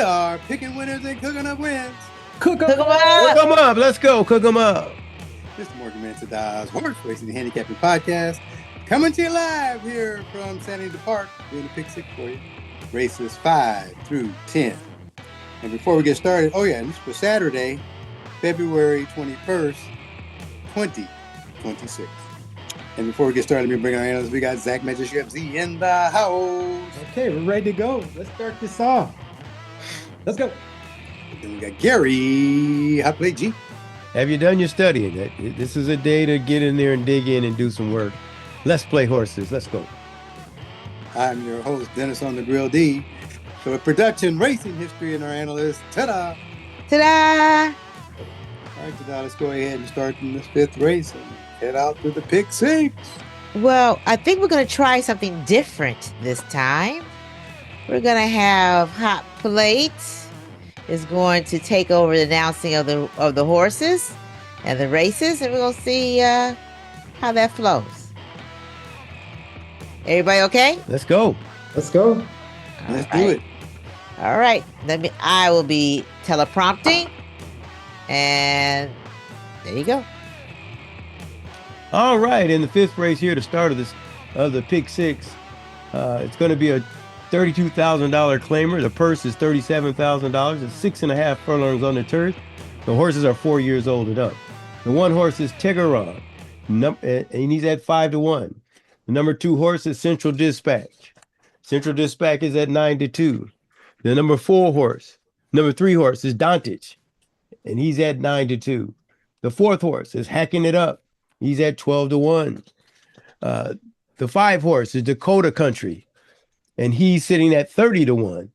are picking winners and cooking up wins. Cook 'em Cook 'em up. up. Cook them up. Let's go. Cook them up. Mr. Morgan Mansada's Horse Racing and Handicapping Podcast. Coming to you live here from San Anita Park, doing the pick six for you. Races 5 through 10. And before we get started, and this was Saturday, February 21st, 2026. And before we get started, let me bring our analysts. We got Zach Magic-Z in the house. Okay, we're ready to go. Let's start this off. Let's go. And then we got Gary Hot Plate G. Have you done your studying? This is a day to get in there and dig in and do some work. Let's play horses. Let's go. I'm your host, Dennis on the Grill D. So a production, racing history, and our analyst, ta-da! Ta-da! All right, ta-da, let's go ahead and start in this fifth race and head out to the pick six. Well, I think we're going to try something different this time. We're going to have Hot Plate is going to take over the announcing of the horses and the races, and we're going to see how that flows. Everybody okay? Let's go. Let's go. Let's do it. All right. I will be teleprompting, and there you go. All right, in the fifth race here, the start of the pick six, it's going to be a $32,000 claimer. The purse is $37,000. It's 6.5 furlongs on the turf. The horses are 4 years old and up. The one horse is Tegaron, and he's at 5-1. The number 2 horse is Central Dispatch. Central Dispatch is at 9-2. The number 3 horse is Dantage, and he's at 9-2. The 4th horse is Hacking It Up. He's at 12-1. The 5 horse is Dakota Country, and he's sitting at 30-1.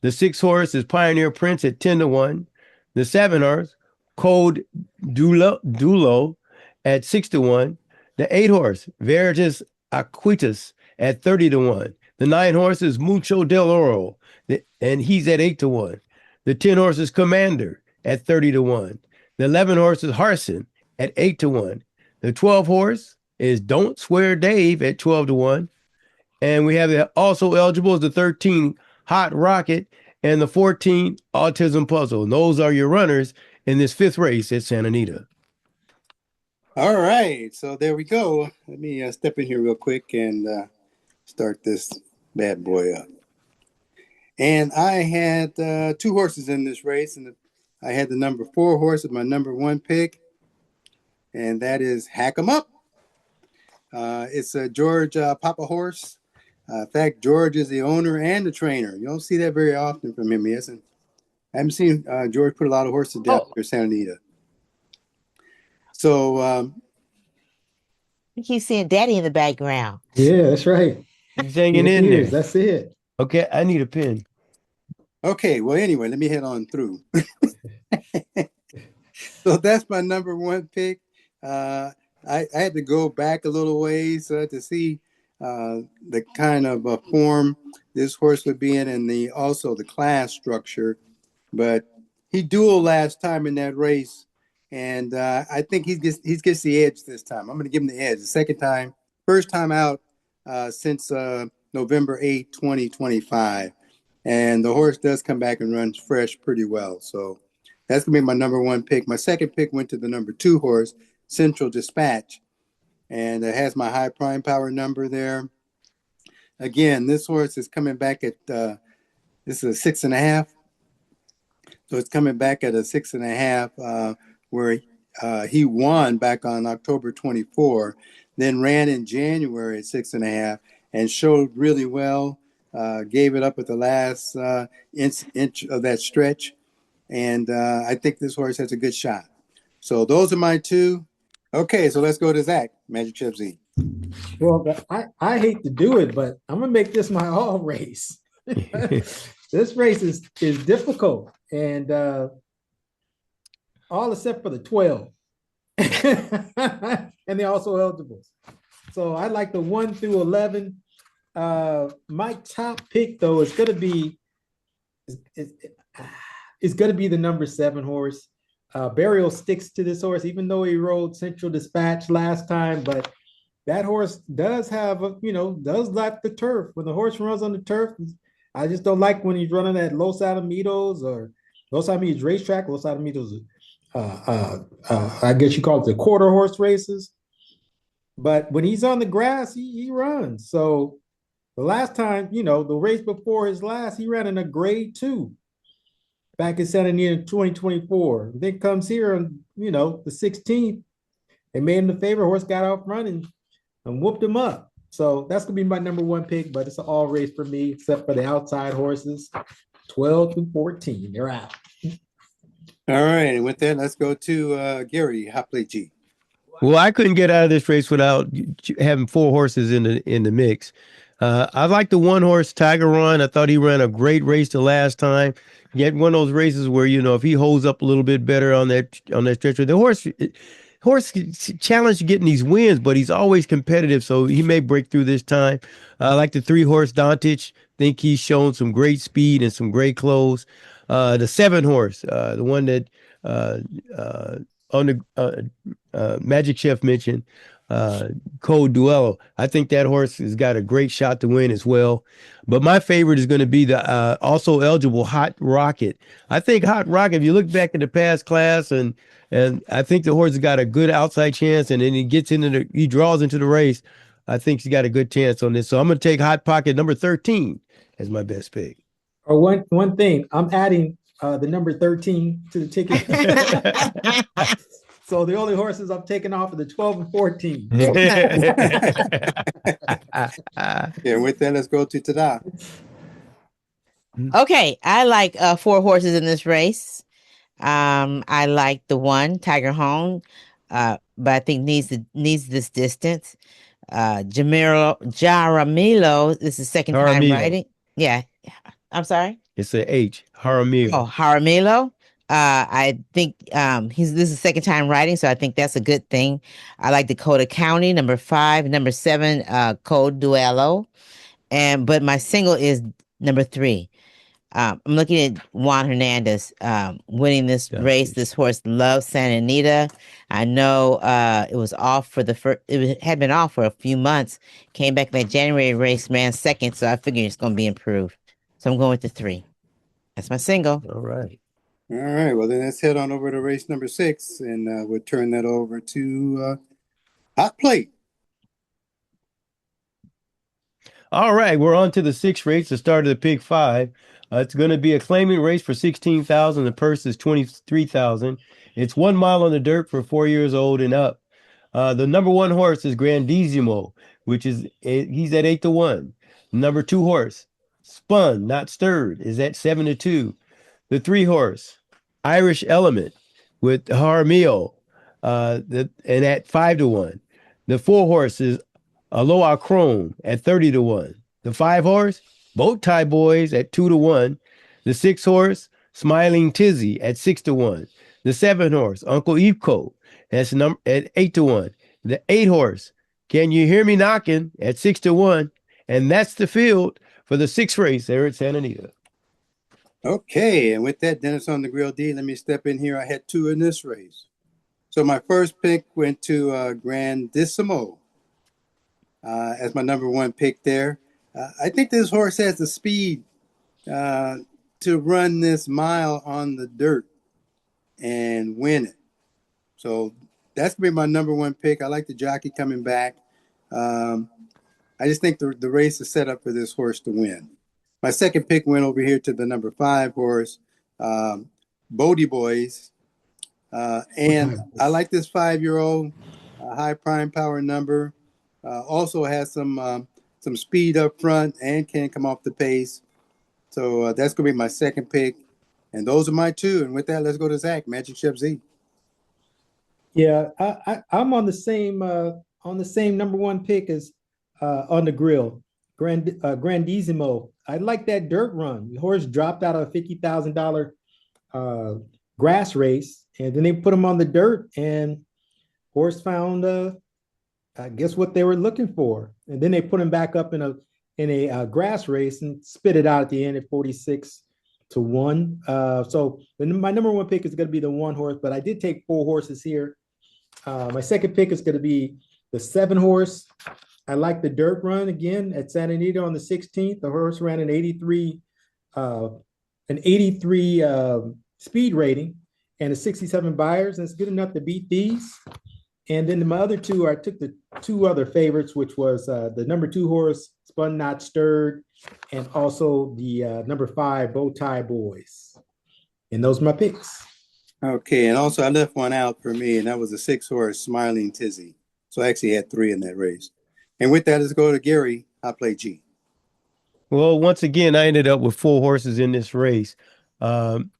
The 6 horse is Pioneer Prince at 10-1. The 7 horse, Code Dulo at 6-1. The 8 horse, Veritas Aquitas at 30-1. The 9 horse is Mucho del Oro, and he's at 8-1. The 10 horse is Commander at 30-1. The 11 horse is Harson at 8-1. The 12 horse is Don't Swear Dave at 12-1. And we have also eligible as the 13 Hot Rocket and the 14 Autism Puzzle. And those are your runners in this fifth race at Santa Anita. All right, so there we go. Let me step in here real quick and start this bad boy up. And I had 2 horses in this race, and I had the number 4 horse as my number 1 pick, and that is Hack 'em Up. It's a George Papa horse. In fact, George is the owner and the trainer. You don't see that very often from him. I haven't seen George put a lot of horses down here at Santa Anita. So I keep seeing Daddy in the background. Yeah, that's right. He's hanging in there. That's it. Okay, I need a pen. okay, well, anyway, let me head on through. So that's my number 1 pick. I had to go back a little ways to see the kind of form this horse would be in, and also the class structure. But he dueled last time in that race, and I think he gets the edge this time. I'm going to give him the edge. The first time out since November 8, 2025. And the horse does come back and runs fresh pretty well. So that's going to be my number 1 pick. My second pick went to the number 2 horse, Central Dispatch. And it has my high prime power number there. Again, this horse is coming back at, this is a 6.5. So it's coming back at a 6.5, where he won back on October 24, then ran in January at 6.5 and showed really well. Gave it up at the last inch of that stretch. And I think this horse has a good shot. So those are my 2. Okay, so let's go to Zach, Magic-Z. Well, I hate to do it, but I'm going to make this my all race. This race is difficult, and all except for the 12. And they're also eligible. So I like the 1 through 11. My top pick, though, is going to be the number 7 horse. Burial sticks to this horse, even though he rode Central Dispatch last time, but that horse does have does like the turf. When the horse runs on the turf, I just don't like when he's running at Los Alamitos or Los Alamitos racetrack, Los Alamitos, I guess you call it the quarter horse races. But when he's on the grass, he runs. So the last time, the race before his last, he ran in a grade 2 back in Santa Anita in 2024. Then comes here on, the 16th. They made him the favorite. Horse got off running and whooped him up. So that's gonna be my number 1 pick, but it's an all race for me, except for the outside horses, 12 to 14. They're out. All right, and with that, let's go to Gary, Hot Plate G. Well, I couldn't get out of this race without having 4 horses in the mix. I like the 1 horse Tiger Run. I thought he ran a great race the last time. Yet one of those races where if he holds up a little bit better on that stretcher, the horse challenged getting these wins, but he's always competitive, so he may break through this time. I like the 3 horse Dontich. Think he's shown some great speed and some great clothes. The 7 horse, the one that on the Magic Chef mentioned, Code Duello. I think that horse has got a great shot to win as well. But my favorite is going to be the also eligible Hot Rocket. I think Hot Rocket, if you look back at the past class, and I think the horse has got a good outside chance, and then he draws into the race. I think he's got a good chance on this. So I'm going to take Hot Pocket number 13 as my best pick. Or one thing, I'm adding the number 13 to the ticket. So the only horses I'm taking off are the 12 and 14. Yeah, with that, let's go to Tada. Okay, I like 4 horses in this race. I like the 1 Tiger Home, but I think needs this distance. Jaramillo, this is second time Jaramillo. riding. Yeah, I'm sorry. It's a H. Jaramillo. Oh, Jaramillo. I think this is second time riding, so I think that's a good thing. I like Dakota County, number 5, number 7, Code Duello, but my single is number 3. I'm looking at Juan Hernandez winning this race. This horse loves Santa Anita. I know it was off for it had been off for a few months. Came back in that January race, ran second, so I figured it's going to be improved. So I'm going with the 3. That's my single. All right. All right, well, then let's head on over to race number 6, and we'll turn that over to Hot Plate. All right, we're on to the 6th race, the start of the Pick 5. It's going to be a claiming race for $16,000. The purse is $23,000. It's 1 mile on the dirt for 4 years old and up. The number 1 horse is Grandissimo, he's at 8 to 1. Number 2 horse, Spun, Not Stirred, is at 7 to 2. The 3 horse, Irish Element, with Jaramillo, and at 5 to 1. The 4 horse is Aloha Chrome at 30 to 1. The 5 horse, Boat Tie Boys at 2 to 1. The 6 horse, Smiling Tizzy at 6 to 1. The 7 horse, Uncle Epco, at 8 to 1. The 8 horse, Can You Hear Me Knocking, at 6 to 1. And that's the field for the 6th race there at Santa Anita. Okay, and with that, Dennis on the Grill D, let me step in here. I had 2 in this race. So my first pick went to Grandissimo as my number 1 pick there. I think this horse has the speed to run this mile on the dirt and win it. So that's going to be my number 1 pick. I like the jockey coming back. I just think the race is set up for this horse to win. My second pick went over here to the number 5 horse, Bodie Boys. And I like this 5-year-old, high prime power number. Also has some speed up front and can come off the pace. So that's going to be my second pick. And those are my 2. And with that, let's go to Zach, Magic Chef Z. Yeah, I'm on the same number 1 pick as on the grill. Grandissimo. I like that dirt run. The horse dropped out of a $50,000 grass race, and then they put him on the dirt, and horse found I guess what they were looking for, and then they put him back up in a grass race and spit it out at the end at 46 to 1. So my number 1 pick is going to be the 1 horse, but I did take 4 horses here. My second pick is going to be the 7 horse, I like the dirt run again at Santa Anita on the 16th. The horse ran uh, an 83 speed rating and a 67 buyers, and it's good enough to beat these. And then my other two, I took the two other favorites, which was the number 2 horse, Spun Not Stirred, and also the number 5, Bow Tie Boys. And those are my picks. Okay, and also I left one out for me, and that was a 6 horse Smiling Tizzy. So I actually had 3 in that race. And with that, let's go to Gary. I play G. Well, once again, I ended up with 4 horses in this race. Um,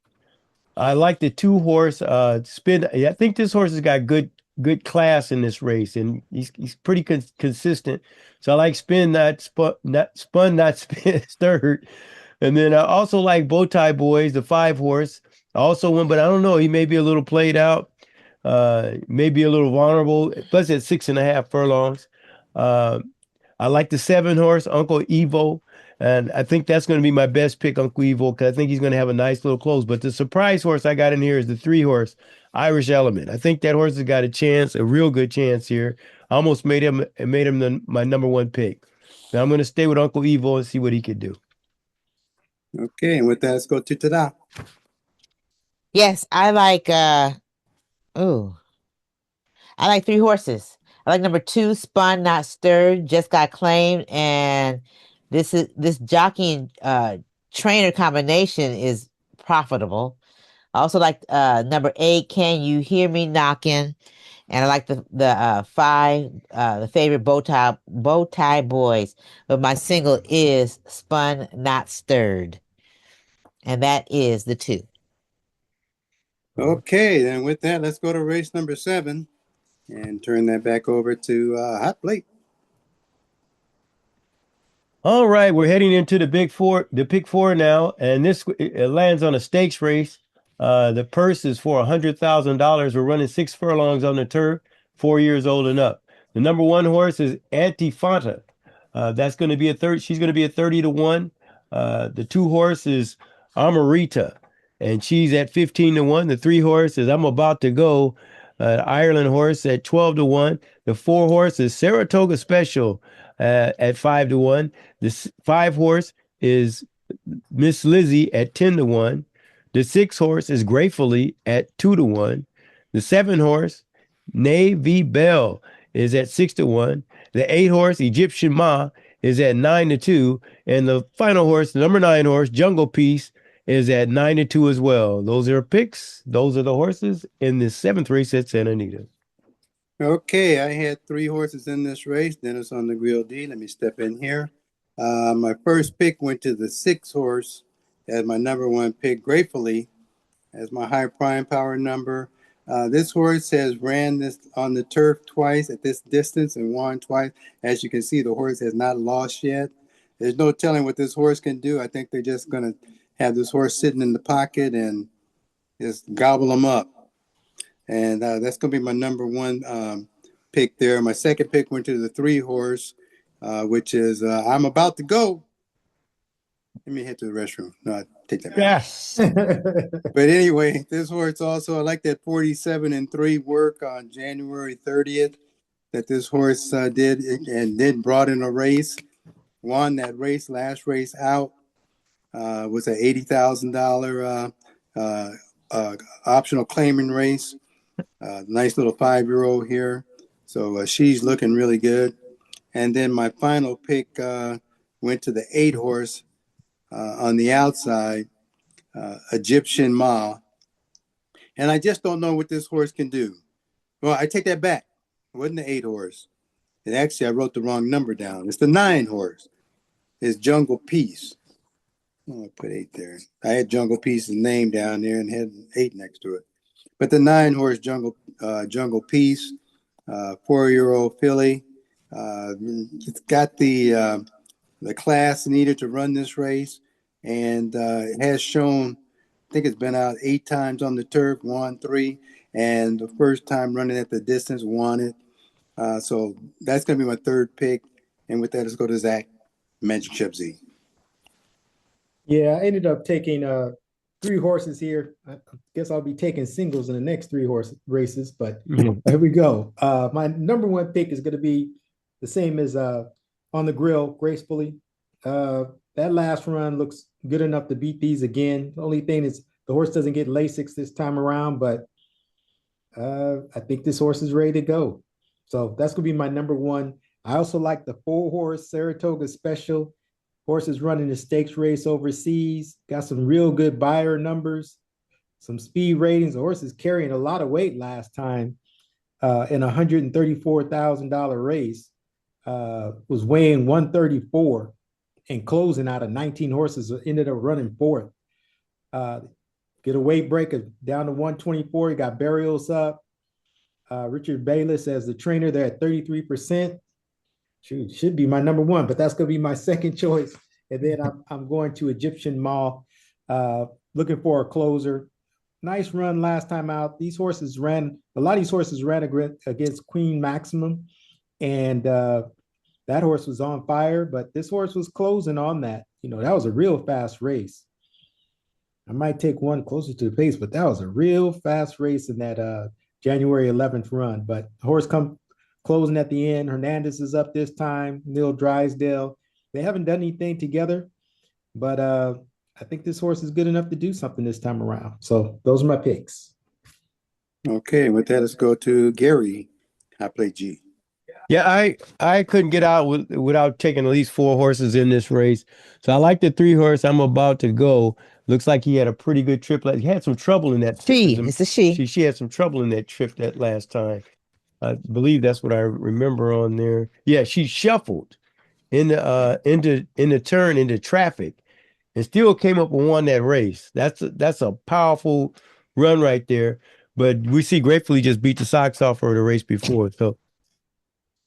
I like the 2 horse spin. I think this horse has got good class in this race, and he's pretty consistent. So I like spun, not spin, stirred. And then I also like Bowtie Boys, the 5 horse. I also won, but I don't know. He may be a little played out, maybe a little vulnerable. Plus, at 6.5 furlongs. Uh, I like the 7 horse, Uncle Evo. And I think that's going to be my best pick, Uncle Evo, because I think he's going to have a nice little close. But the surprise horse I got in here is the 3 horse, Irish Element. I think that horse has got a chance, a real good chance here. I almost made him my number 1 pick. Now I'm going to stay with Uncle Evo and see what he could do. Okay, and with that, let's go to Tada. Yes, I like I like 3 horses. I like number 2, Spun Not Stirred, just got claimed, and this jockey trainer combination is profitable. I also like number 8, Can You Hear Me Knocking? And I like the 5, the favorite bow tie boys. But my single is Spun Not Stirred. And that is the 2. Okay, then with that, let's go to race number 7 and turn that back over to Hot Plate. All right, we're heading into the pick four now, and this it lands on a stakes race. The purse is for $100,000. We're running 6 furlongs on the turf, 4 years old and up. The number 1 horse is Antifanta. That's going to be she's going to be a 30 to 1. The 2 horse is Amarita, and she's at 15 to 1. The 3 horse is I'm About to Go, Ireland horse at 12 to 1. The 4 horse is Saratoga Special at 5 to 1. The 5 horse is Miss Lizzie at 10 to 1. The 6 horse is Gratefully at 2 to 1. The 7 horse, Navy Bell, is at 6 to 1. The 8 horse, Egyptian Ma, is at 9 to 2. And the final horse, the number 9 horse, Jungle Peace, is at 9 to 2 as well. Those are picks. Those are the horses in the 7th race at Santa Anita. Okay, I had 3 horses in this race. Dennis on the Grill D. Let me step in here. My first pick went to the 6 horse as my number 1 pick, Gratefully, as my high prime power number. This horse has ran this on the turf twice at this distance and won twice. As you can see, the horse has not lost yet. There's no telling what this horse can do. I think they're just going to have this horse sitting in the pocket and just gobble them up. And that's going to be my number 1 pick there. My second pick went to the 3 horse, which is I'm About to Go. Let me head to the restroom. No, I take that back. Yes. But anyway, this horse also, I like that 47-3 work on January 30th that this horse did, and then brought in a race, won that race, last race out, was an $80,000 optional claiming race. Nice little 5-year-old here. So she's looking really good. And then my final pick went to the 8 horse on the outside, Egyptian Ma. And I just don't know what this horse can do. Well, I take that back. It wasn't the 8 horse. And actually, I wrote the wrong number down. It's the 9 horse. It's Jungle Peace. Oh, I put 8 there. I had Jungle Peace's name down there and had 8 next to it. But the 9 horse Jungle Peace, 4-year-old filly. It's got the class needed to run this race, and it has shown. I think it's been out 8 times on the turf, won 3, and the first time running at the distance, won it. So that's going to be my 3rd pick. And with that, let's go to Zach, Magic Shep Z. Yeah, I ended up taking 3 horses here. I guess I'll be taking singles in the next 3 horse races, but here we go. My number 1 pick is going to be the same as on the grill gracefully. That last run looks good enough to beat these again. The only thing is the horse doesn't get Lasix this time around, but I think this horse is ready to go. So that's gonna be my number one. I also like the 4-horse Saratoga Special. Horse is running a stakes race overseas. Got some real good buyer numbers, some speed ratings. The horse is carrying a lot of weight last time in a $134,000 race. Was weighing 134 and closing out of 19 horses. Ended up running fourth. Get a weight break down to 124. You got Burials up. Richard Bayless as the trainer there at 33%. Should be my number one, but that's going to be my second choice. And then I'm going to Egyptian Mall, looking for a closer. Nice run last time out. A lot of these horses ran against Queen Maximum, and that horse was on fire, but this horse was closing on that. That was a real fast race. I might take one closer to the pace, but that was a real fast race in that January 11th run. But the horse come closing at the end. Hernandez is up this time. Neil Drysdale. They haven't done anything together, but I think this horse is good enough to do something this time around. So those are my picks. Okay, with that, let's go to Gary. I play G. Yeah, I couldn't get out without taking at least 4 horses in this race. So I like the 3-horse I'm about to go. Looks like he had a pretty good trip. He had some trouble in that. It's a she. She had some trouble in that trip that last time. I believe that's what I remember on there. Yeah, she shuffled in the turn into traffic and still came up and won that race. That's a powerful run right there. But we see Gratefully just beat the socks off her the race before. So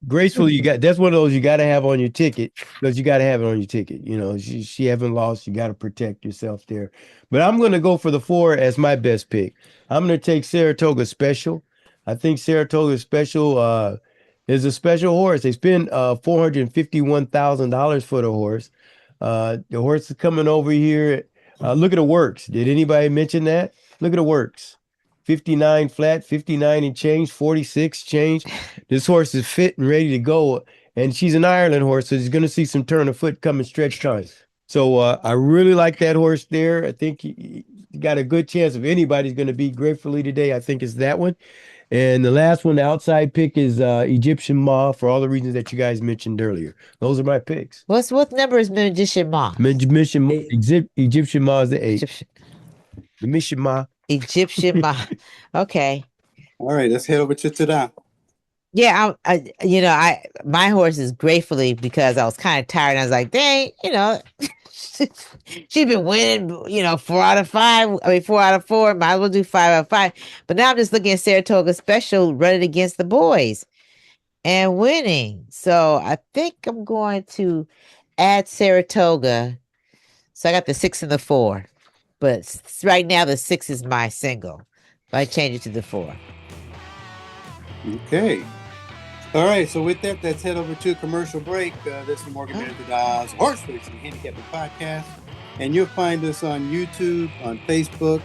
Gracefully, that's one of those you got to have on your ticket, because you got to have it on your ticket. She haven't lost. You got to protect yourself there. But I'm going to go for the 4 as my best pick. I'm going to take Saratoga Special. I think Saratoga Special is a special horse. They spent $451,000 for the horse. The horse is coming over here. Look at the works. Did anybody mention that? Look at the works. 59 flat, 59 and change, 46 change. This horse is fit and ready to go. And she's an Ireland horse, so she's going to see some turn of foot coming stretch time. So I really like that horse there. I think he got a good chance. If anybody's going to beat Gratefully today, I think it's that one. And the last one, the outside pick, is Egyptian Ma, for all the reasons that you guys mentioned earlier. Those are my picks. What number is Magician Ma? Egyptian Ma is the 8. Egyptian Ma. Egyptian Ma. Okay. All right, let's head over to Tada. Yeah, my horse is Gratefully, because I was kind of tired. And I was like, dang, she's been winning, 4 out of 5. 4 out of 4. Might as well do 5 out of 5. But now I'm just looking at Saratoga Special running against the boys and winning. So I think I'm going to add Saratoga. So I got the 6 and the 4. But right now, the 6 is my single. So I change it to the 4. Okay. All right. So with that, let's head over to commercial break. This is Morgan Benedict Horse Racing Handicapping Podcast. And you'll find us on YouTube, on Facebook,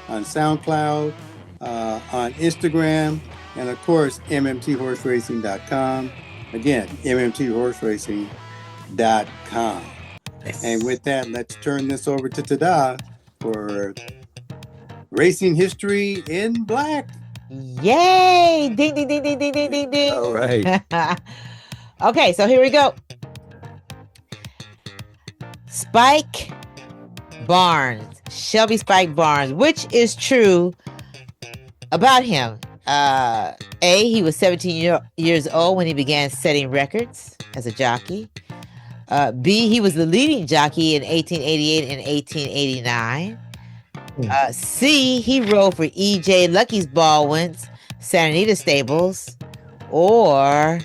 on SoundCloud, on Instagram, and of course, MMTHorseRacing.com. Again, MMTHorseRacing.com. Yes. And with that, let's turn this over to Tada for Racing History in Black. Yay! Ding, ding, ding, ding, ding, ding, ding, ding. All right. Okay, so here we go. Spike Barnes, Shelby Spike Barnes, which is true about him. A, he was 17 years old when he began setting records as a jockey. B, he was the leading jockey in 1888 and 1889. C, he rode for E.J. Lucky's Baldwin's Santa Anita stables, or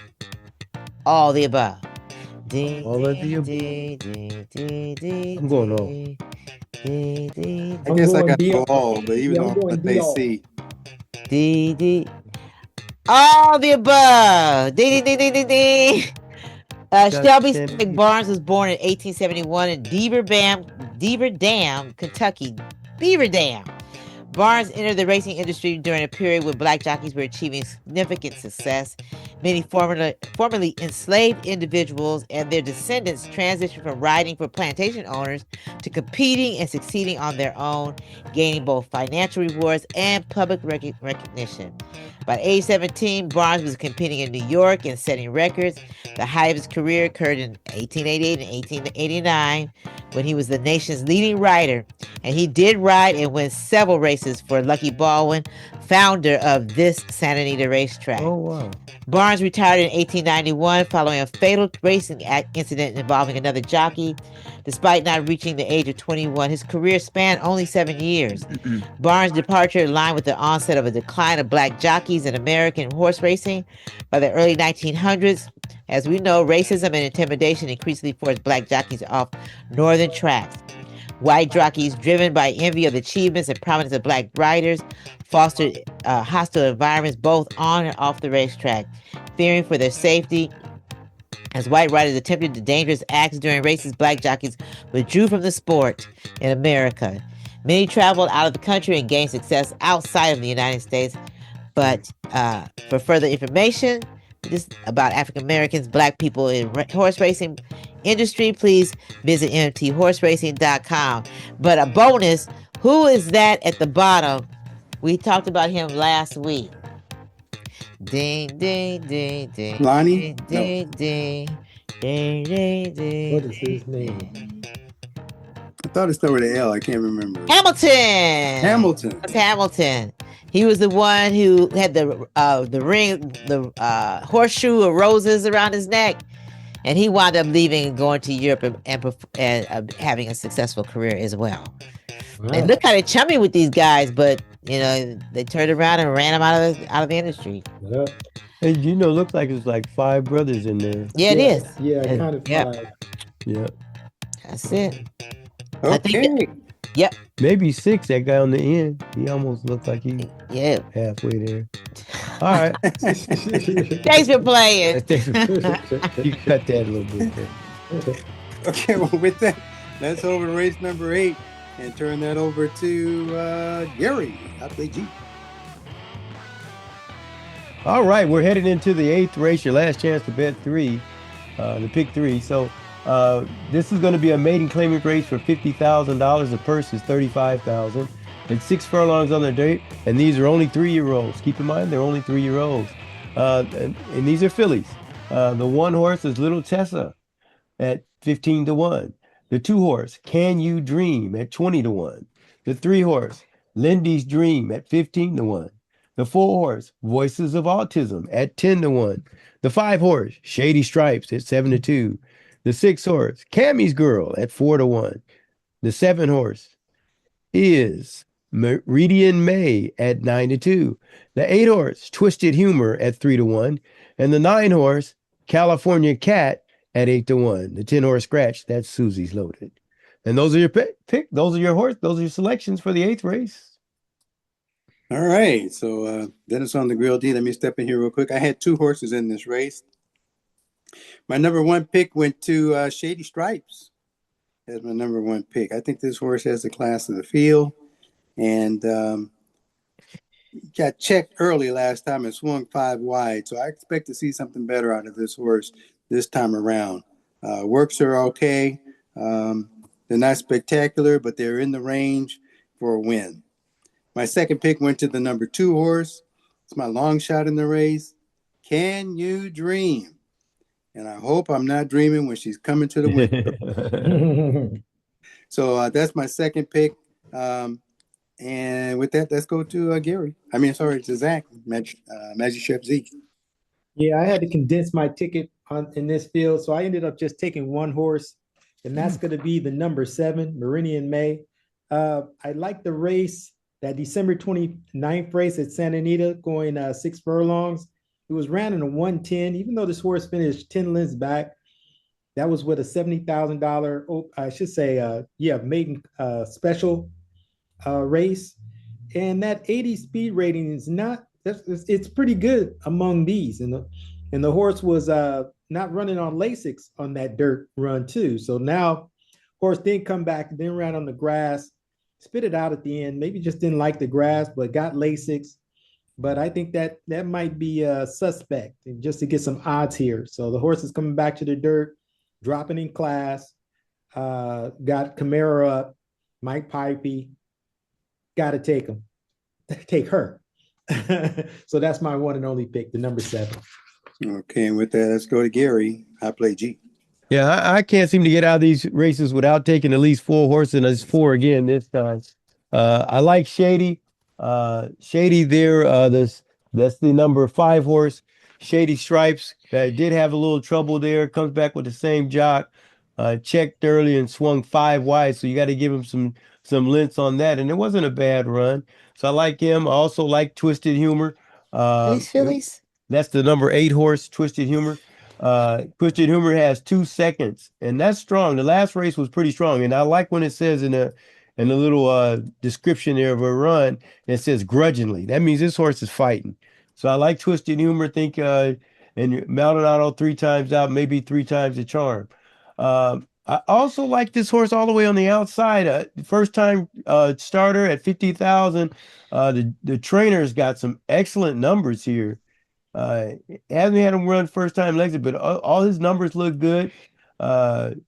all the above. All of the above. I'm going all. I guess I got to go all, but even though what they see. All the above. Ding, ding, ding, ding, ding. Shelby Spike Barnes was born in 1871 in Beaver Dam, Kentucky. Beaver Dam. Barnes entered the racing industry during a period when black jockeys were achieving significant success. Many formerly enslaved individuals and their descendants transitioned from riding for plantation owners to competing and succeeding on their own, gaining both financial rewards and public recognition. By age 17, Barnes was competing in New York and setting records. The height of his career occurred in 1888 and 1889 when he was the nation's leading rider. And he did ride and win several races for Lucky Baldwin, founder of this Santa Anita racetrack. Oh, wow. Barnes retired in 1891 following a fatal racing incident involving another jockey. Despite not reaching the age of 21, his career spanned only 7 years. Barnes' departure aligned with the onset of a decline of black jockeys in American horse racing. By the early 1900s, as we know, racism and intimidation increasingly forced black jockeys off northern tracks. White jockeys, driven by envy of the achievements and prominence of black riders, fostered hostile environments both on and off the racetrack. Fearing for their safety, as white riders attempted the dangerous acts during races, black jockeys withdrew from the sport in America. Many traveled out of the country and gained success outside of the United States. But for further information about African Americans, black people in horse racing industry, please visit MMTHorseRacing.com. But a bonus, who is that at the bottom? We talked about him last week. Ding, ding, ding, ding. Lonnie? Ding, ding, ding, ding, ding. What is his name? I thought it started with an L. I can't remember. Hamilton. Hamilton. Hamilton. He was the one who had the ring, the horseshoe of roses around his neck, and he wound up leaving and going to Europe and having a successful career as well. Wow. They look kind of chummy with these guys, but you know they turned around and ran them out of the industry. Yeah. And looks like it's like 5 brothers in there. Yeah, it is. Yeah, kind of. Yep. Yep. That's it. Okay. Yep. Maybe 6, that guy on the end. He almost looked like he Yeah. halfway there. All right. Thanks for playing. You cut that a little bit. Okay, well, with that, let's over to race number 8 and turn that over to Gary. I play G. All right, we're headed into the 8th race, your last chance to bet 3, to pick 3. So this is going to be a maiden claiming race for $50,000. The purse is $35,000. It's 6 furlongs on the dirt, and these are only 3-year-olds. Keep in mind, they're only 3-year-olds. And these are fillies. The 1 horse is Little Tessa at 15-1. The 2 horse, Can You Dream, at 20-1. The 3 horse, Lindy's Dream, at 15-1. The 4 horse, Voices of Autism, at 10-1. The 5 horse, Shady Stripes, at 7-2. The 6 horse, Cammy's Girl, at 4-1. The 7 horse is Meridian May at 9-2. The 8 horse, Twisted Humor, at 3-1. And the 9 horse, California Cat, at 8-1. The 10 horse scratch, that's Susie's Loaded. And those are your pick. Those are your selections for the 8th race. All right. So Dennis on the grill D. Let me step in here real quick. I had 2 horses in this race. My number 1 pick went to Shady Stripes as my number 1 pick. I think this horse has the class of the field, and got checked early last time and swung 5 wide. So I expect to see something better out of this horse this time around. Works are okay. They're not spectacular, but they're in the range for a win. My second pick went to the number 2 horse. It's my long shot in the race. Can You Dream? And I hope I'm not dreaming when she's coming to the window. So that's my second pick. And with that, let's go to Gary. To Zach, Magic Chef Z. Yeah, I had to condense my ticket in this field, so I ended up just taking 1 horse, and that's going to be the number 7, Meridian May. I like the race, that December 29th race at Santa Anita, going 6 furlongs. It was ran in a 110, even though this horse finished 10 lengths back. That was with a $70,000, maiden special race. And that 80 speed rating is it's pretty good among these. And the horse was not running on Lasix on that dirt run too. So now horse didn't come back, then ran on the grass, spit it out at the end, maybe just didn't like the grass, but got Lasix. but I think that might be a suspect just to get some odds here. So the horse is coming back to the dirt, dropping in class. Got Camara up, Mike Pipey. Got to take him, take her. So that's my one and only pick, the number 7. Okay, and with that, let's go to Gary. I play G. Yeah, I can't seem to get out of these races without taking at least 4 horses, and it's 4 again this time. I like Shady. Shady there, that's the number 5 horse. Shady Stripes did have a little trouble there. Comes back with the same jock. Checked early and swung 5 wide, so you got to give him some lengths on that, and it wasn't a bad run. So I like him. I also like Twisted Humor. These fillies. That's the number 8 horse, Twisted Humor. Twisted Humor has 2 seconds, and that's strong. The last race was pretty strong, and I like when it says in the little description there of a run, it says grudgingly. That means this horse is fighting. So I like Twisted Humor. Think and Maldonado 3 times out, maybe 3 times the charm. I also like this horse all the way on the outside. First time starter at 50,000. The trainer's got some excellent numbers here. Hasn't had him run first time legs, but all his numbers look good.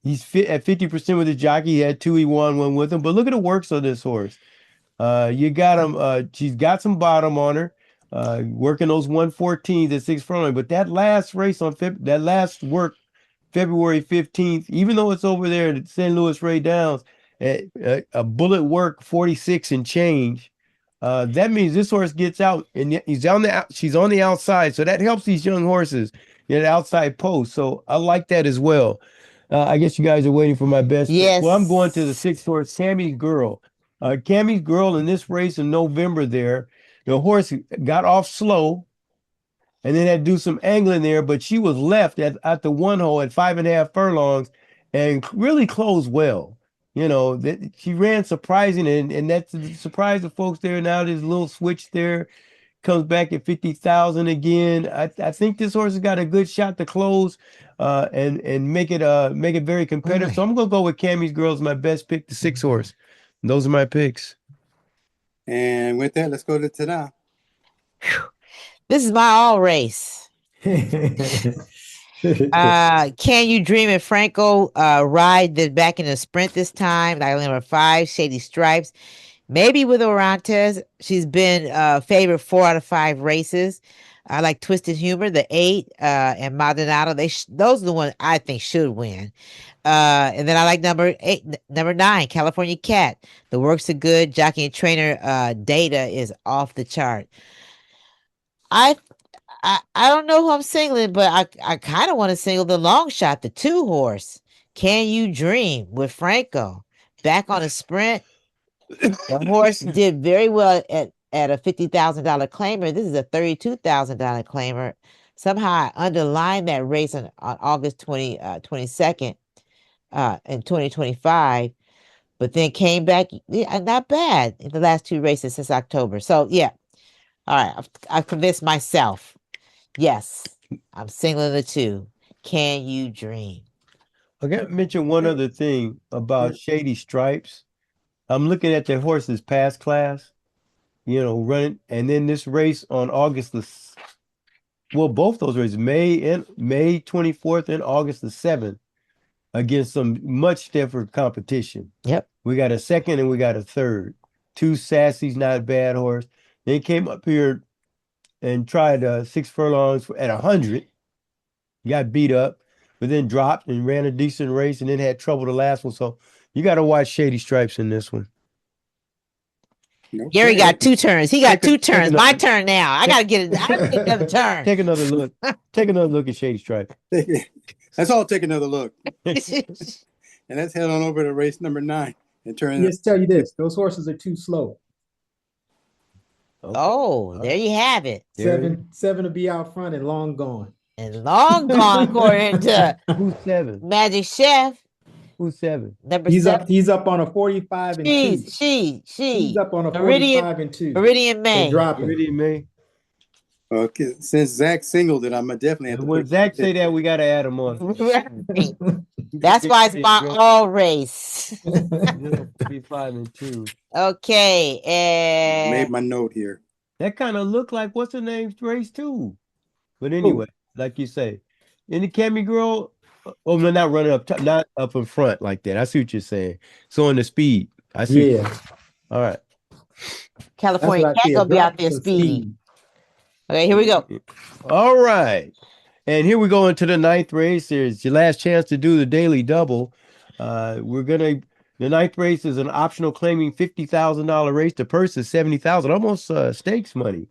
He's fit at 50% with his jockey. He had 2, he won one with him. But look at the works of this horse. You got him. She's got some bottom on her. Working those 114s at 6 furlong. But that last race that last work, February 15th, even though it's over there at St. Louis Ray Downs, a bullet work 46 and change. That means this horse gets out and she's on the outside. So that helps these young horses get outside post. So I like that as well. I guess you guys are waiting for my best. Yes. Well, I'm going to the 6th horse, Cammy's Girl. Cammy's Girl in this race in November there, the horse got off slow and then had to do some angling there, but she was left at the 1 hole at 5.5 furlongs and really closed well. You know, she ran surprising, and that's the surprise of folks there. Now there's a little switch there, comes back at 50,000 again. I think this horse has got a good shot to close and make it very competitive. So I'm gonna go with Cammy's Girl as my best pick, the 6 horse. And those are my picks. And with that, let's go to Tada. This is my all race. Can You Dream and Franco ride back in the sprint this time? Like number 5, Shady Stripes. Maybe with Orantes. She's been favored 4 out of 5 races. I like Twisted Humor, the 8, and Maldonado. Those are the ones I think should win. And then I like number 9, California Cat. The works are good. Jockey and trainer data is off the chart. I don't know who I'm singling, but I kind of want to single the long shot, the 2 horse. Can You Dream with Franco back on a sprint? The horse did very well at a $50,000 claimer. This is a $32,000 claimer. Somehow I underlined that race on August 22nd in 2025, but then came back not bad in the last 2 races since October. So yeah, all right, I've convinced myself. Yes, I'm singling the 2. Can You Dream? I got to mention one other thing about Shady Stripes. I'm looking at the horse's past class, running, and then this race on August both those races, May 24th and August the 7th, against some much stiffer competition. Yep. We got a 2nd and we got a 3rd. 2 Sassy's not a bad horse. They came up here and tried 6 furlongs at 100. Got beat up, but then dropped and ran a decent race and then had trouble the last one. So you got to watch Shady Stripes in this one. Okay. Gary got 2 turns. He got 2 turns. My turn now. I got to get another turn. Take another look. Take another look at Shady Stripes. Let's all take another look. And let's head on over to race number 9 and turn. Just tell you this: those horses are too slow. Oh, there you have it. 7 to be out front and long gone. And long gone, according to Who's 7? Magic Chef. Who's 7? Number He's 7. up. He's up on a 45 and 2. He's up on a 45 and 2. Meridian May. Meridian May. Okay, since Zach singled it, I'm gonna definitely have to. When Zach say that, we got to add him on. That's why it's my all race. 45 and 2. Okay, and made my note here. That kind of looked like what's her name's race too. But Oh, anyway, like you say, any Cammy girl, oh no, not running up, top, not up in front like that. I see what you're saying. So on the speed, I see. yeah, All right. that's California what I cat see. A gonna be out drop there in speeding. speed. Okay, here we go. All right. And here we go into the ninth race. There's your last chance to do the daily double. The ninth race is an optional claiming $50,000 race. The purse is 70,000, almost stakes money.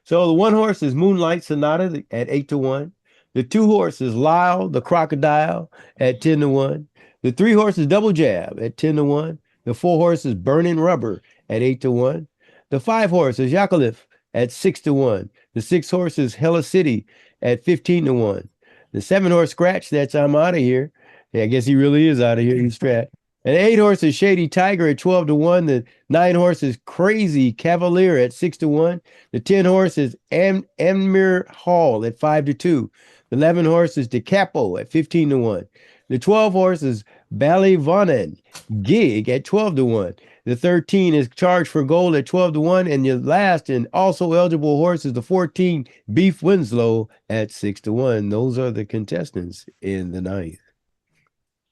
So the one horse is Moonlight Sonata at 8-1. The two horses Lyle the Crocodile at 10-1. The three horses Double Jab at 10-1. The four horses Burning Rubber at 8-1. The five horses Yakalif at 6-1. The six horses Hella City at 15-1. The seven horse Scratch, that's I'm out of here. Yeah, I guess he really is out of here. He's strapped. And the eight horses Shady Tiger at 12-1. The nine horses Crazy Cavalier at 6-1. The 10 horses Amir Hall at 5-2. The 11 horses DeCapo at 15-1. The 12 horses Ballyvonan Gig at 12-1. The 13 is Charged for Gold at 12-1. And your last and also eligible horse is the 14 Beef Winslow at 6-1. Those are the contestants in the ninth.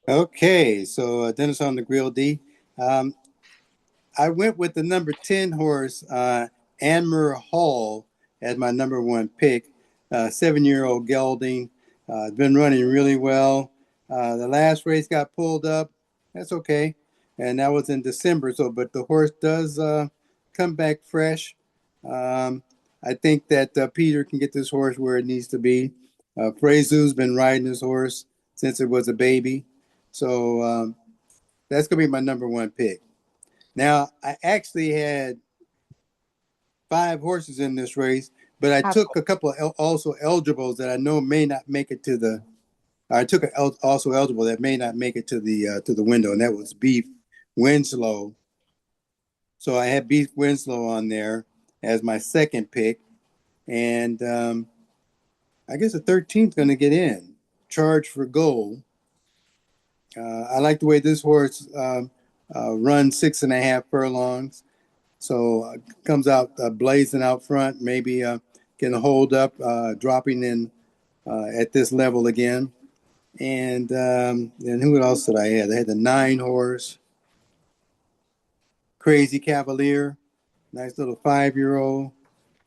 Okay, so Dennis on the grill D. I went with the number 10 horse, Anmer Hall, as my number one pick. 7-year-old gelding. Been running really well. The last race got pulled up. That's okay. And that was in December. But the horse does come back fresh. I think that Peter can get this horse where it needs to be. Frezu's been riding this horse since it was a baby. So that's going to be my number one pick. Now, I actually had 5 horses in this race, but I took a couple of also eligibles that I know may not make it to the. I took also eligible that may not make it to the window, and that was Beef Winslow. So I had Beef Winslow on there as my second pick, and I guess the 13th going to get in. Charge for Gold. I like the way this horse runs 6.5 furlongs. So comes out blazing out front, maybe can hold up, dropping in at this level again. And who else did I have? I had the 9 horse, Crazy Cavalier, nice little 5-year-old.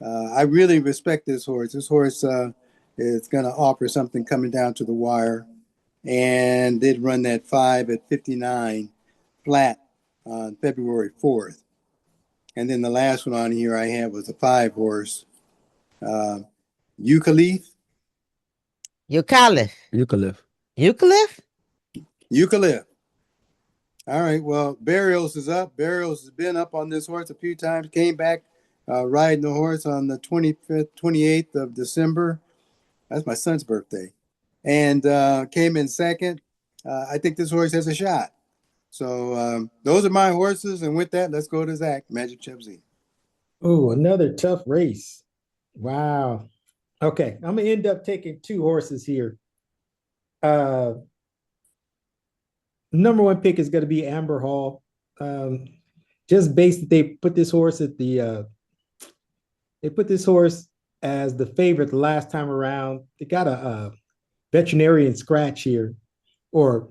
I really respect this horse. This horse is going to offer something coming down to the wire, and did run that 5 at 59 flat on February 4th. And then the last one on here I had was a 5 horse, Eucalyptus. Eucalyptus. All right. Well, Barrios is up. Barrios has been up on this horse a few times. Came back riding the horse on the 25th, 28th of December. That's my son's birthday. And came in second. I think this horse has a shot. So those are my horses. And with that, let's go to Zach, Magic Chubsy. Oh, another tough race. Wow. Okay, I'm gonna end up taking 2 horses here. Number one pick is gonna be Amber Hall. Just based that they put this horse at the they put this horse as the favorite the last time around. They got a veterinarian scratch here, or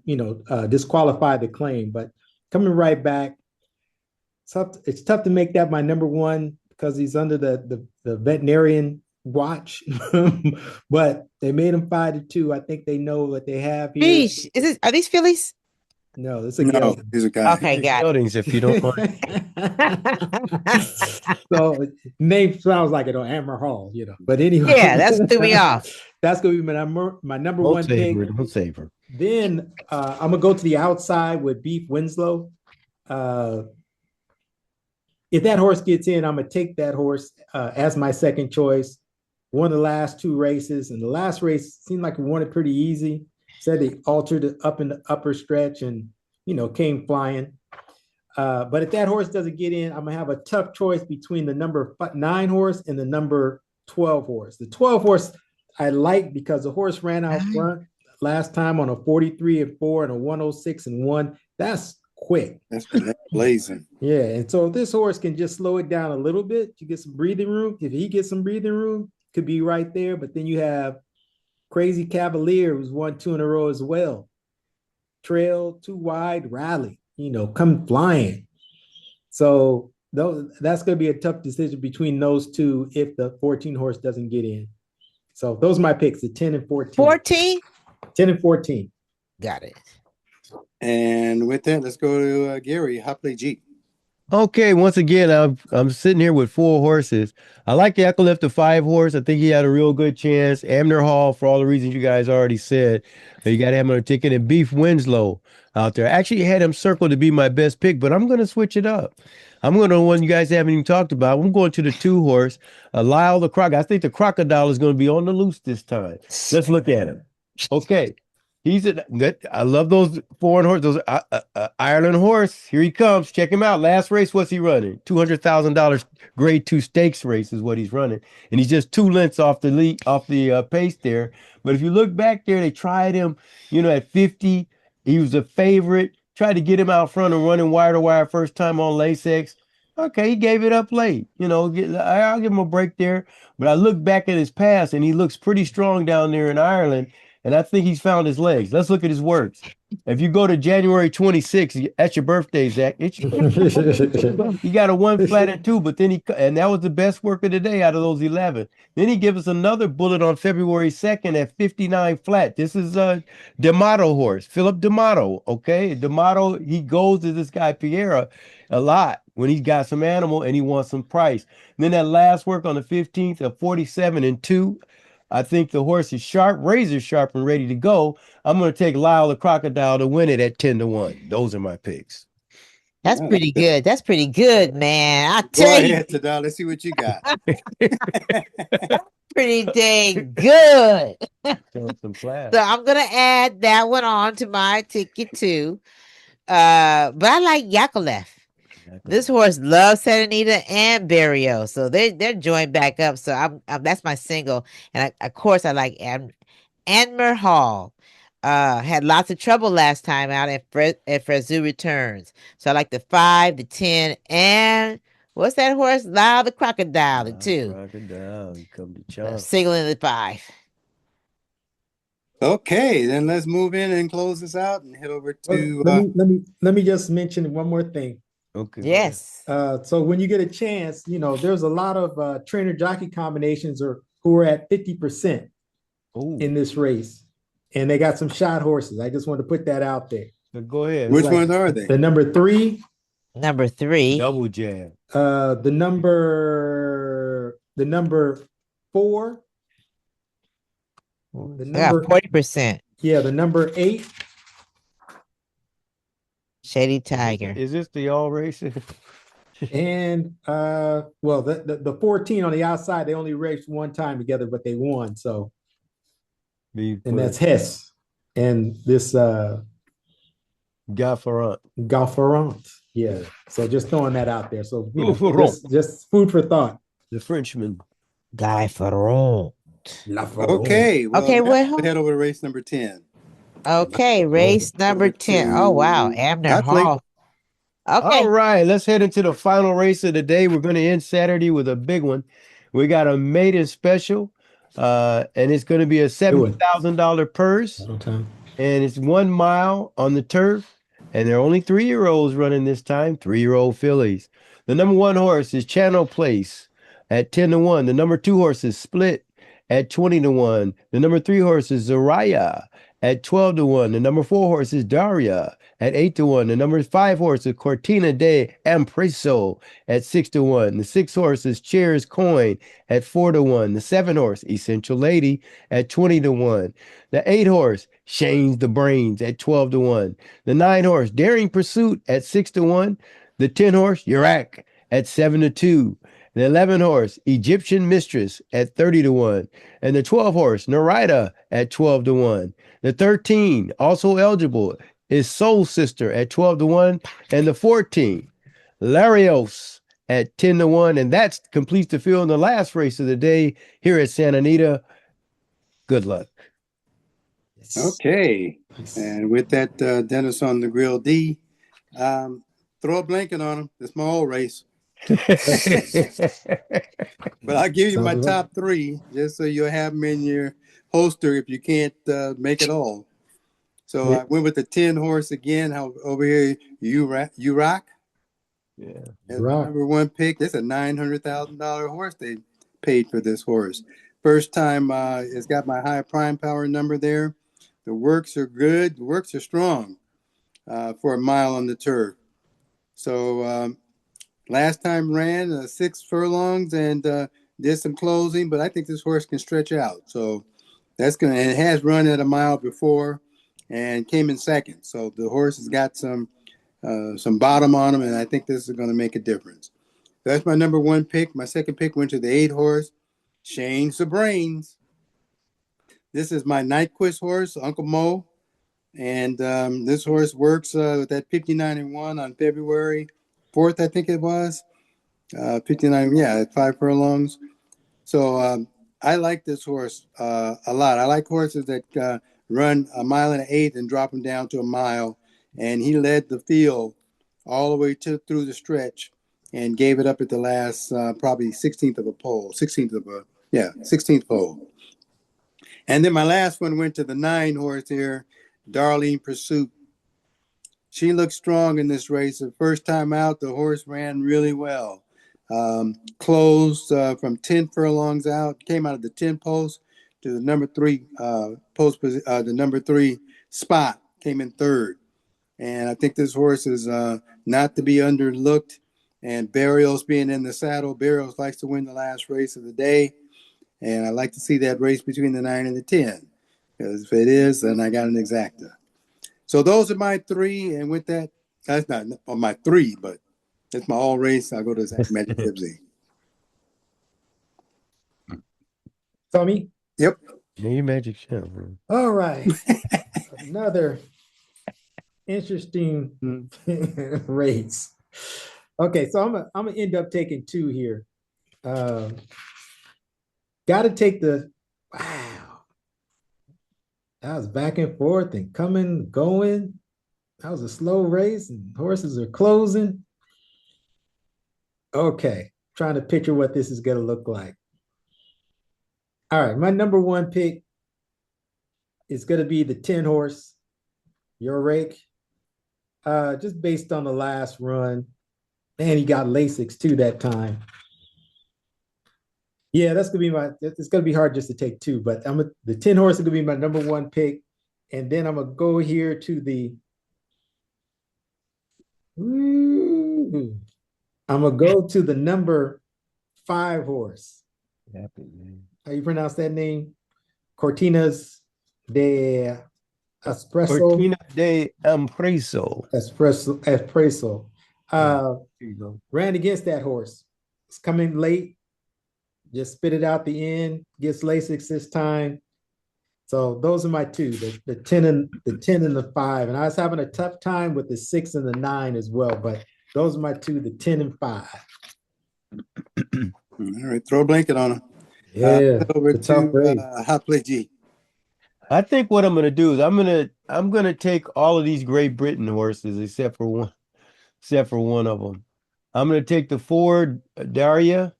disqualified the claim, but coming right back. It's tough to make that my number one because he's under the veterinarian watch, but they made him 5-2. I think they know what they have here. Geez, are these fillies? No, it's a No, gelding. he's a guy. Okay, got it. Buildings, if you don't mind. So name sounds like it on Hammer Hall, But anyway, Yeah, that's threw me off. That's gonna be my number one pick. Don't save her. Then I'm gonna go to the outside with Beef Winslow. If that horse gets in, I'm gonna take that horse as my second choice. Won the last 2 races, and the last race seemed like it won it pretty easy. Said he altered it up in the upper stretch and came flying. But if that horse doesn't get in, I'm gonna have a tough choice between the number 9 horse and the number 12 horse. The 12 horse I like because the horse ran out front last time on a 43-4 and a 106-1. That's quick. That's blazing. Yeah, and so this horse can just slow it down a little bit to get some breathing room. If he gets some breathing room, could be right there. But then you have Crazy Cavalier, who's won 2 in a row as well. Trail too wide, rally, come flying. So that's going to be a tough decision between those two if the 14 horse doesn't get in. So those are my picks, the 10 and 14. 14? 10 and 14. Got it. And with that, let's go to Gary, Hopley G. Okay, once again, I'm sitting here with 4 horses. I like Ecclef, the 5 horse. I think he had a real good chance. Abner Hall, for all the reasons you guys already said. You got him on a ticket, and Beef Winslow out there. I actually had him circled to be my best pick, but I'm going to switch it up. I'm going to one you guys haven't even talked about. I'm going to the 2 horse, Lyle the Crocodile. I think the Crocodile is going to be on the loose this time. Let's look at him. Okay. I love those foreign horses. Those Ireland horse. Here he comes. Check him out. Last race, what's he running? $200,000 grade 2 stakes race is what he's running, and he's just 2 lengths off the lead, off the pace there. But if you look back there, they tried him. At 50, he was a favorite. Tried to get him out front and running wire to wire first time on Lasix. Okay, he gave it up late. I'll give him a break there. But I look back at his past, and he looks pretty strong down there in Ireland. And I think he's found his legs. Let's look at his works. If you go to January 26th, that's your birthday, Zach. He got a 1 flat and 2, but then and that was the best work of the day out of those 11. Then he gives us another bullet on February 2nd at 59 flat. This is a D'Amato horse, Philip D'Amato. Okay, D'Amato, he goes to this guy Piera a lot when he's got some animal and he wants some price. And then that last work on the 15th of 47 and 2. I think the horse is sharp, razor sharp, and ready to go. I'm going to take Lyle the Crocodile to win it at 10-1. Those are my picks. That's pretty good. That's pretty good, man. I Go tell you, ahead, Tadal. Let's see what you got. pretty dang good. Show some class. So I'm gonna add that one on to my ticket too. But I like Yakovlev. This horse loves Anita and Barrio, so they're joined back up. So I'm that's my single, and of course I like Anmer Hall. Had lots of trouble last time out at Frezu Returns. So I like the 5, the 10, and what's that horse? Lyle the Crocodile, the 2. Crocodile, you come to chomp. Singling the 5. Okay, then let's move in and close this out and head over to. Let me just mention one more thing. Okay. Yes. So when you get a chance, there's a lot of trainer jockey combinations who are at 50% in this race, and they got some shot horses. I just want to put that out there. Go ahead. Which ones are they? The number 3. Number 3. Double jab. The number 4. The number 40%. Yeah, the number 8. Shady Tiger. Is this the all racing? And the 14 on the outside, they only raced one time together, but they won. So, and that's Hess and this Galferrant. Yeah. So just throwing that out there. So just food for thought. The Frenchman. Guy Ferrand. Okay. Well, Okay, head over to race number 10. Okay, race number 10. Oh, wow. Abner Hall. Okay. All right, let's head into the final race of the day. We're going to end Saturday with a big one. We got a maiden special, and it's going to be a $7,000 purse. And it's 1 mile on the turf. And there are only 3-year-olds running this time, 3-year-old fillies. The number 1 horse is Channel Place at 10-1. The number 2 horse is Split at 20-1. The number 3 horse is Zaraya at 12-1. The number 4 horse is Daria at 8-1. The number 5 horse is Cortina de Ampreso at 6-1. The 6 horse is Cheers Coin at 4-1. The 7 horse, Essential Lady, at 20-1. The 8 horse, Shane's the Brains at 12-1. The 9 horse, Daring Pursuit at 6-1. The 10 horse, Iraq at 7-2. The 11 horse, Egyptian Mistress at 30-1. And the 12 horse, Narita at 12-1. The 13, also eligible, is Soul Sister at 12-1. And the 14, Larios at 10-1. And that completes the field in the last race of the day here at Santa Anita. Good luck. Okay. And with that, Dennis on the Grill D, Throw a blanket on them. It's my old race. But I'll give you my Sounds like- top three just so you'll have them in your holster if you can't make it all. So I went with the 10 horse again. Over here, you rock. Yeah. As my number one pick. It's a $900,000 horse they paid for this horse. First time it's got my high prime power number there. The works are good. The works are strong for a mile on the turf. So last time ran 6 furlongs and did some closing, but I think this horse can stretch out. So that's gonna. And it has run at a mile before and came in second. So the horse has got some bottom on him, and I think this is going to make a difference. That's my number one pick. My second pick went to the 8 horse, Change the Brains. This is my Nyquist horse, Uncle Mo. And this horse works with that 59-1 on February 4th, I think it was. 59, yeah, 5 furlongs. So I like this horse a lot. I like horses that run a mile and an eighth and drop them down to a mile. And he led the field all the way through the stretch and gave it up at the last probably 16th of a pole, 16th pole. And then my last one went to the 9 horse here, Darlene Pursuit. She looked strong in this race. The first time out, the horse ran really well. Closed from 10 furlongs out, came out of the 10 post to the number 3 post, the number 3 spot, came in third. And I think this horse is not to be underlooked. And Barrios being in the saddle, Barrios likes to win the last race of the day. And I like to see that race between the 9 and the 10. Because if it is, then I got an exacta. So those are my 3. And with that, that's not my 3, but it's my all race. I'll go to Zach Magic Tipsy. Tommy? Yep. New Magic Show. All right. Another interesting race. Okay, so I'm gonna end up taking 2 here. Got to take the wow. That was back and forth and coming, going. That was a slow race, and horses are closing. Okay, trying to picture what this is gonna look like. All right, my number one pick is gonna be the 10 horse, Your Rake. Just based on the last run. And he got Lasix too that time. Yeah, that's gonna be it's gonna be hard just to take 2, but the 10 horse is gonna be my number one pick. And then I'm gonna go here to the number 5 horse. How you pronounce that name? Cortinas de Espresso. Cortina de Empreso. Espresso. There you go. Ran against that horse. It's coming late. Just spit it out the end. Gets Lasix this time. So those are my 2, the 10 and the 5. And I was having a tough time with the 6 and the 9 as well. But those are my 2, the 10 and 5. All right, throw a blanket on him. Yeah. Over to Hot Play G. I think what I'm gonna do is I'm gonna take all of these Great Britain horses except for one of them. I'm gonna take the 4 Daria.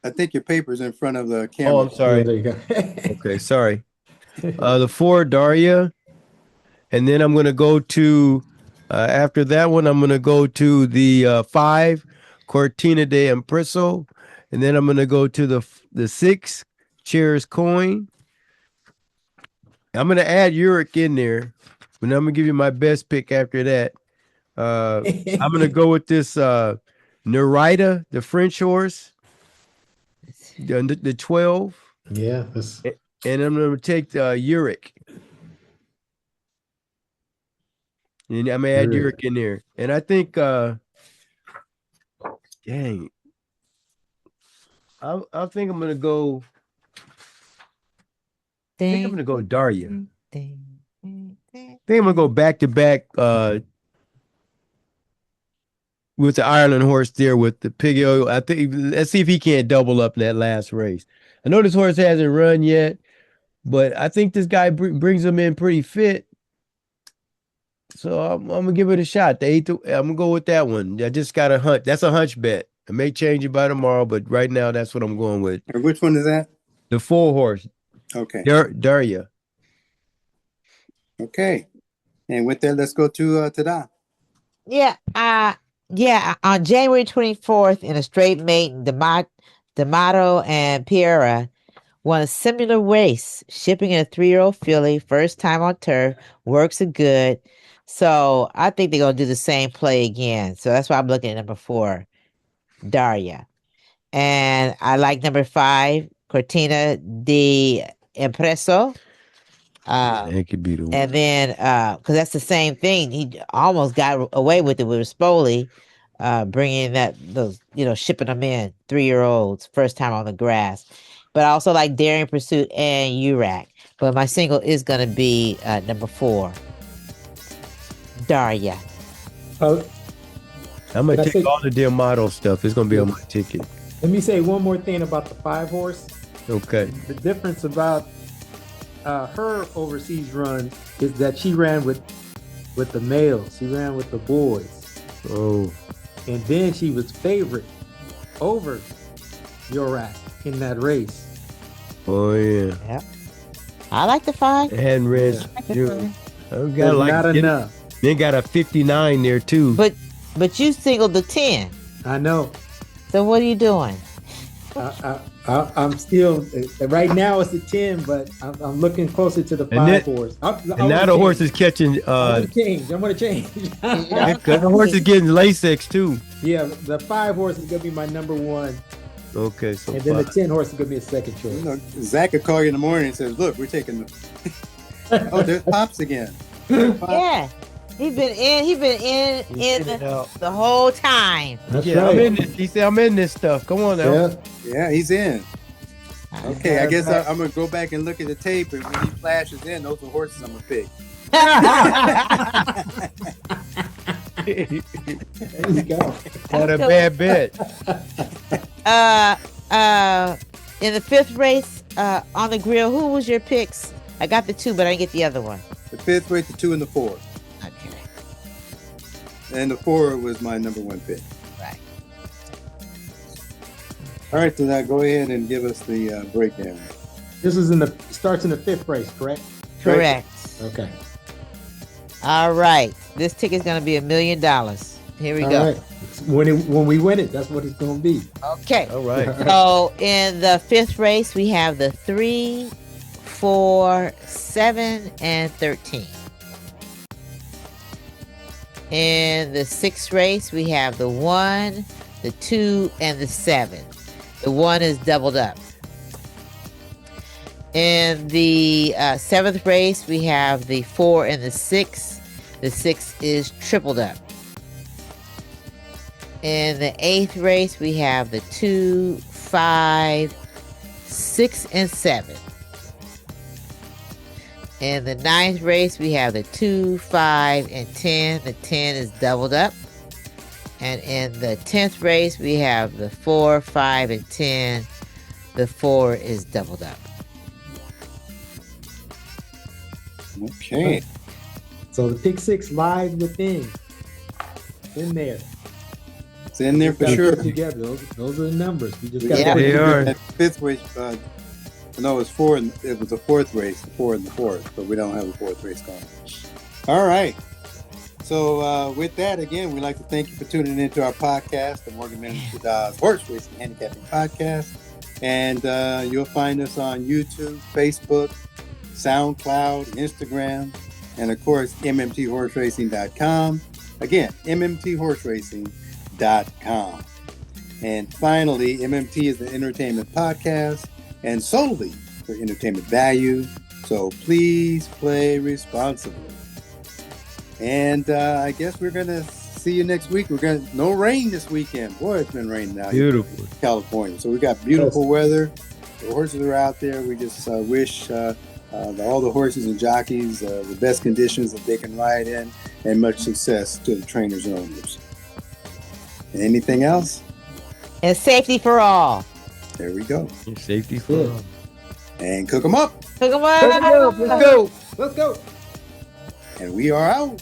I think your paper's in front of the camera. Oh, I'm sorry. Yeah, there you go. Okay, sorry. The 4 Daria, and then I'm gonna go to after that one. I'm gonna go to the 5 Cortina de Empreso, and then I'm gonna go to the 6 Cheers Coin. I'm gonna add Uric in there, but I'm gonna give you my best pick after that. I'm gonna go with this Nerida, the French horse, the 12. Yeah. And I'm gonna take the Uric. And I'm gonna add Uric in there. And I think dang. I think I'm gonna go. I think I'm gonna go Daria. I think I'm gonna go back to back with the Ireland horse there with the piggy oil. I think let's see if he can't double up in that last race. I know this horse hasn't run yet, but I think this guy brings him in pretty fit. So I'm gonna give it a shot. I'm gonna go with that one. I just got a hunch. That's a hunch bet. I may change it by tomorrow, but right now that's what I'm going with. Or which one is that? The 4-horse, Okay. Daria. Okay. And with that, let's go to Tada. Yeah, on January 24th in a straight mate, D'Amato and Piera won a similar race, shipping in a 3-year-old filly, first time on turf, works are good. So I think they're going to do the same play again. So that's why I'm looking at number 4, Daria. And I like number 5, Cortina de Impreso. That could be the one. And then, because that's the same thing, he almost got away with it with Spoli, bringing those, shipping them in 3-year-olds, first time on the grass. But I also like Daring Pursuit and URAC. But my single is going to be number 4, Daria. I'm gonna take all the D'Amato stuff. It's gonna be on my ticket. Let me say one more thing about the 5-horse. Okay. The difference about her overseas run is that she ran with the males. She ran with the boys. Oh. And then she was favorite over Yorak in that race. Oh yeah. Yeah. I like the 5. It hadn't read. I've got Not enough. They got a 59 there too. But you singled the 10. I know. So what are you doing? I'm still right now it's a 10, but I'm looking closer to the 5-horse. And now the horse is catching. I'm gonna change. The horse is getting Lasix too. Yeah, the 5-horse is gonna be my number 1. Okay, so and then the 10-horse is gonna be a second choice. Zach could call you in the morning and says, "Look, we're taking the." Oh, there's Pops again. Yeah. He's been in the whole time. That's yeah, right. I'm in this. He said, "I'm in this stuff." Come on now. Yeah, he's in. Okay, I guess I'm gonna go back and look at the tape, and when he flashes in, those are horses I'm gonna pick. There you go. Not a bad bet. In the 5th race, on the grill, who was your picks? I got the 2, but I didn't get the other one. The 5th race, the 2 and the 4, Okay. and the 4 was my number 1 pick. Right. All right, so now go ahead and give us the breakdown. This is starts in the 5th race, correct? Correct. Okay. All right. This ticket's going to be $1 million. Here we go. All right. When we win it, that's what it's going to be. Okay. All right. So in the 5th race, we have the 3, 4, 7, and 13. In the 6th race, we have the 1, the 2, and the 7. The 1 is doubled up. In the 7th race, we have the 4 and the 6. The 6 is tripled up. In the 8th race, we have the 2, 5, 6, and 7. In the 9th race, we have the 2, 5, and 10. The 10 is doubled up. And in the 10th race, we have the 4, 5, and 10. The 4 is doubled up. Okay. So the pick 6 lies within. In there. It's in there for Gotta sure. put together. Those are the numbers. We just got Yeah. to They are. That 5th race, no, it was 4. It was the 4th race, the 4 and the 4th, but we don't have a 4th race going. All right. So with that, again, we'd like to thank you for tuning into our podcast, the Morgan Minnesota Horse Racing Handicapping Podcast. And you'll find us on YouTube, Facebook, SoundCloud, Instagram, and of course, MMTHorseRacing.com. Again, MMTHorseRacing.com. And finally, MMT is an entertainment podcast and solely for entertainment value. So please play responsibly. And I guess we're going to see you next week. No rain this weekend. Boy, it's been raining out here Beautiful. in California. So we got beautiful weather. The horses are out there. We just wish all the horses and jockeys the best conditions that they can ride in, and much success to the trainers and owners. Anything else? And safety for all. There we go. Safety for all. And cook them up. Cook 'em up. Let's go. Let's go. And we are out.